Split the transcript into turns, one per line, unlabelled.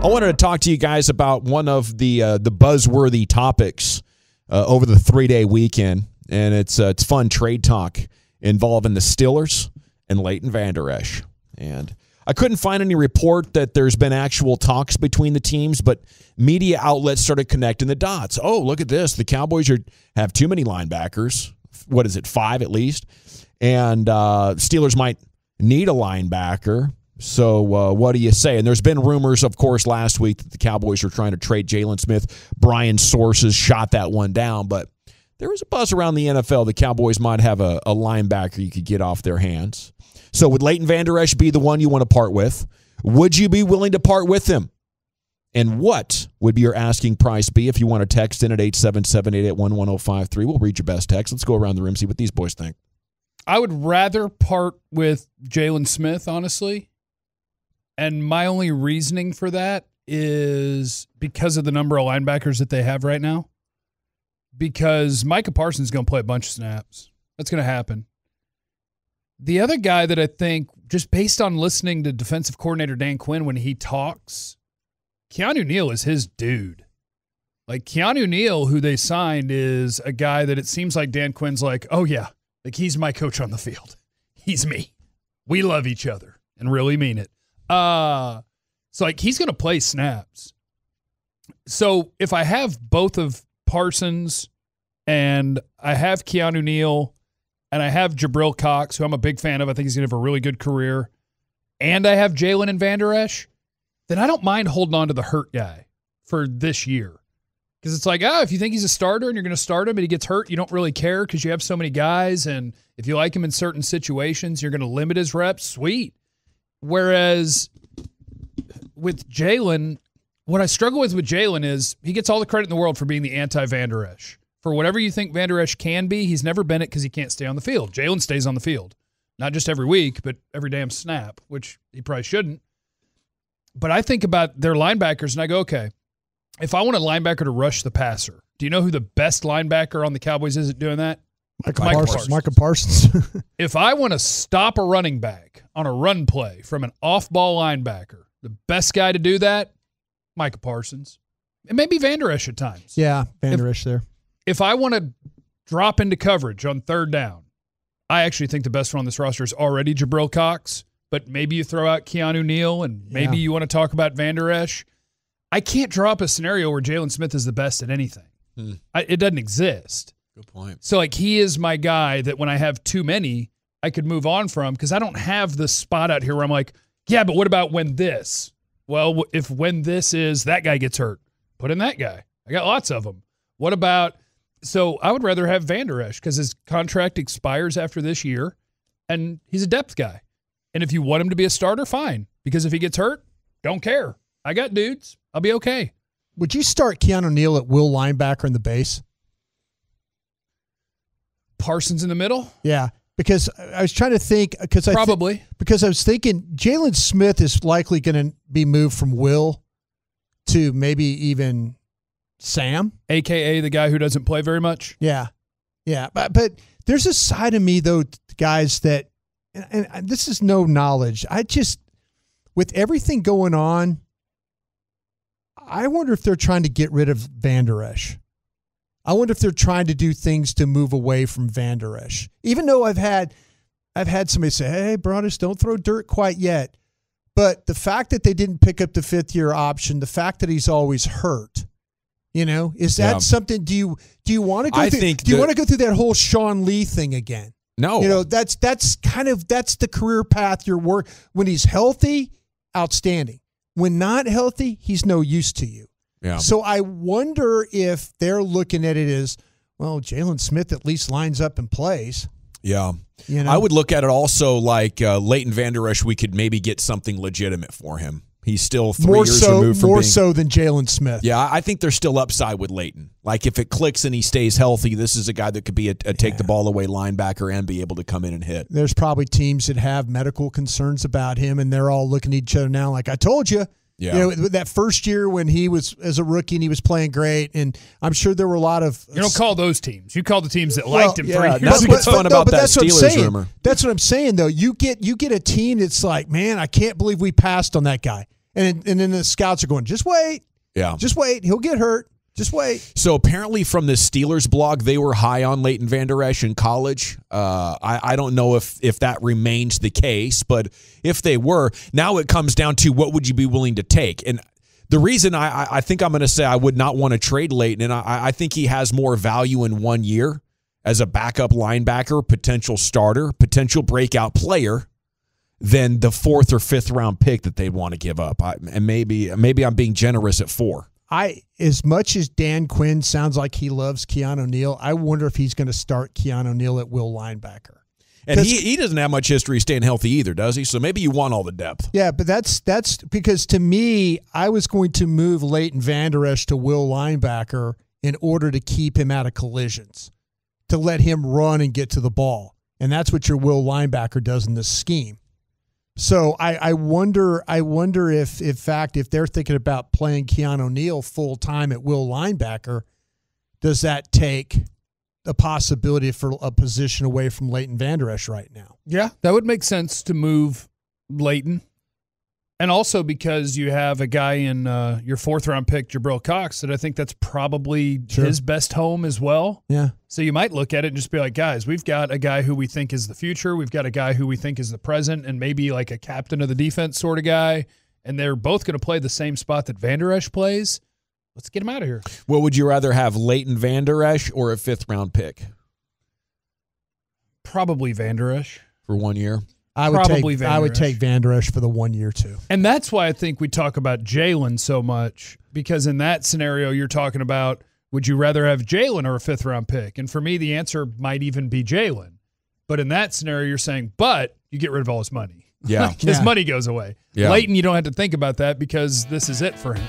I wanted to talk to you guys about one of the buzzworthy topics over the 3-day weekend, and it's fun trade talk involving the Steelers and Leighton Vander Esch. And I couldn't find any report that there's been actual talks between the teams, but media outlets started connecting the dots. Oh, look at this. The Cowboys have too many linebackers. What is it, 5 at least? And Steelers might need a linebacker. So what do you say? And there's been rumors, of course, last week that the Cowboys were trying to trade Jaylon Smith. Brian's sources shot that one down. But there was a buzz around the NFL the Cowboys might have a linebacker you could get off their hands. So would Leighton Vander Esch be the one you want to part with? Would you be willing to part with him? And what would your asking price be if you want to text in at 877-881-1053? We'll read your best text. Let's go around the room, see what these boys think.
I would rather part with Jaylon Smith, honestly. And my only reasoning for that is because of the number of linebackers that they have right now. Because Micah Parsons is going to play a bunch of snaps. That's going to happen. The other guy that I think, just based on listening to defensive coordinator Dan Quinn when he talks, Keanu Neal is his dude. Like, Keanu Neal, who they signed, is a guy that it seems like Dan Quinn's like, oh, yeah, like he's my coach on the field. He's me. We love each other and really mean it. So, like, he's going to play snaps. So, if I have both of Parsons and I have Keanu Neal and I have Jabril Cox, who I'm a big fan of, I think he's going to have a really good career, and I have Jaylon and Vander Esch, then I don't mind holding on to the hurt guy for this year. Because it's like, if you think he's a starter and you're going to start him and he gets hurt, you don't really care because you have so many guys, and if you like him in certain situations, you're going to limit his reps. Sweet. Whereas with Jaylon, what I struggle with Jaylon is he gets all the credit in the world for being the anti-Vander Esch. For whatever you think Vander Esch can be, he's never been it because he can't stay on the field. Jaylon stays on the field. Not just every week, but every damn snap, which he probably shouldn't. But I think about their linebackers, and I go, okay, if I want a linebacker to rush the passer, do you know who the best linebacker on the Cowboys is at doing that?
Micah Parsons.
If I want to stop a running back on a run play from an off-ball linebacker, the best guy to do that, Micah Parsons. And maybe Vander Esch at times.
Yeah, Vander Esch there.
If I want to drop into coverage on third down, I actually think the best one on this roster is already Jabril Cox, but maybe you throw out Keanu Neal and maybe you want to talk about Vander Esch. I can't draw up a scenario where Jaylon Smith is the best at anything. It doesn't exist.
Good point.
So, like, he is my guy that when I have too many, I could move on from because I don't have the spot out here where I'm like, yeah, but what about when this? Well, if when this is that guy gets hurt, put in that guy. I got lots of them. What about – so I would rather have Vander Esch because his contract expires after this year, and he's a depth guy. And if you want him to be a starter, fine. Because if he gets hurt, don't care. I got dudes. I'll be okay.
Would you start Keanu Neal at will linebacker in the base?
Parsons in the middle?
Yeah, because I was trying to think.
Probably.
Because I was thinking Jaylon Smith is likely going to be moved from will to maybe even Sam.
A.K.A. the guy who doesn't play very much?
Yeah. Yeah. But there's a side of me, though, guys, that, and this is no knowledge. With everything going on, I wonder if they're trying to get rid of Vander Esch. I wonder if they're trying to do things to move away from Vander Esch. Even though I've had somebody say, hey, Broadus, don't throw dirt quite yet. But the fact that they didn't pick up the 5th-year option, the fact that he's always hurt, is that something? Do you want to go through? Do you want to go through that whole Sean Lee thing again?
No.
That's the career path you're working. When he's healthy, outstanding. When not healthy, he's no use to you.
Yeah.
So I wonder if they're looking at it as, well, Jaylon Smith at least lines up and plays.
Yeah. I would look at it also like Leighton Vander Esch, we could maybe get something legitimate for him. He's still 3 years removed from
more
being,
so than Jaylon Smith.
Yeah, I think there's still upside with Leighton. Like if it clicks and he stays healthy, this is a guy that could be a take the ball away linebacker and be able to come in and hit.
There's probably teams that have medical concerns about him, and they're all looking at each other now like, I told you.
Yeah.
That first year when he was as a rookie and he was playing great, and I'm sure there were a lot of.
You don't call those teams. You call the teams that liked him 3 years.
That's what's fun about that Steelers rumor.
That's what I'm saying, though. You get a team that's like, man, I can't believe we passed on that guy. And then the scouts are going, just wait.
Yeah.
Just wait. He'll get hurt. Just wait.
So apparently from the Steelers blog, they were high on Leighton Vander Esch in college. I don't know if that remains the case, but if they were, now it comes down to what would you be willing to take? And the reason I think I'm going to say I would not want to trade Leighton, and I think he has more value in 1 year as a backup linebacker, potential starter, potential breakout player than the 4th or 5th round pick that they want to give up. And maybe I'm being generous at 4.
As much as Dan Quinn sounds like he loves Keanu Neal, I wonder if he's going to start Keanu Neal at will linebacker.
And he doesn't have much history staying healthy either, does he? So maybe you want all the depth.
Yeah, but that's because to me, I was going to move Leighton Vander Esch to will linebacker in order to keep him out of collisions, to let him run and get to the ball. And that's what your will linebacker does in this scheme. So I wonder if, in fact, if they're thinking about playing Keanu Neal full time at will linebacker, does that take the possibility for a position away from Leighton Vander Esch right now?
Yeah, that would make sense to move Leighton. And also because you have a guy in your 4th round pick, Jabril Cox, that I think that's probably his best home as well.
Yeah.
So you might look at it and just be like, guys, we've got a guy who we think is the future. We've got a guy who we think is the present and maybe like a captain of the defense sort of guy. And they're both going to play the same spot that Vander Esch plays. Let's get him out of here.
Well, would you rather have Leighton Vander Esch or a 5th round pick?
Probably Vander Esch.
For 1 year?
I would take Vander Esch for the 1 year too.
And that's why I think we talk about Jaylon so much, because in that scenario you're talking about, would you rather have Jaylon or a 5th round pick? And for me, the answer might even be Jaylon. But in that scenario, you're saying, but you get rid of all his money.
Yeah.
His money goes away.
Yeah.
Leighton, you don't have to think about that because this is it for him.